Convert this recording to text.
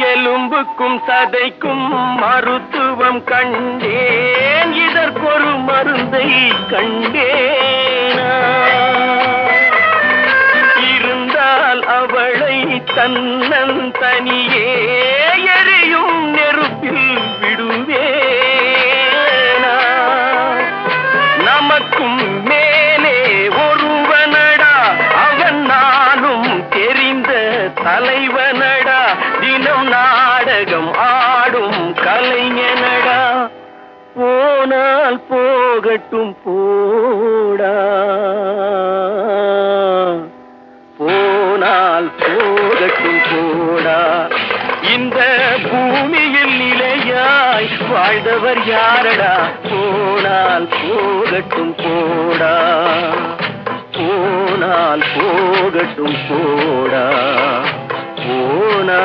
எலும்புக்கும் சதைக்கும் மருத்துவம் கண்டேன், இதற்கொரு மருந்தை கண்டேனா? இருந்தால் அவளை தன்னந்தனியே எரியும் நெருப்பில் விடுவேனா? நமக்கும் மேலே ஒருவனடா, அவன் நானும் தெரிந்த தலைவனடா, தினம் நாடகம் ஆடும் கலைஞனடா. போனால் போகட்டும் போடா, போனால் போகட்டும் போடா. இந்த பூமியில் நிலையாய் வாழ்ந்தவர் யாரடா? போனால் போகட்டும் போடா, போனால் போகட்டும் போடா, போனால்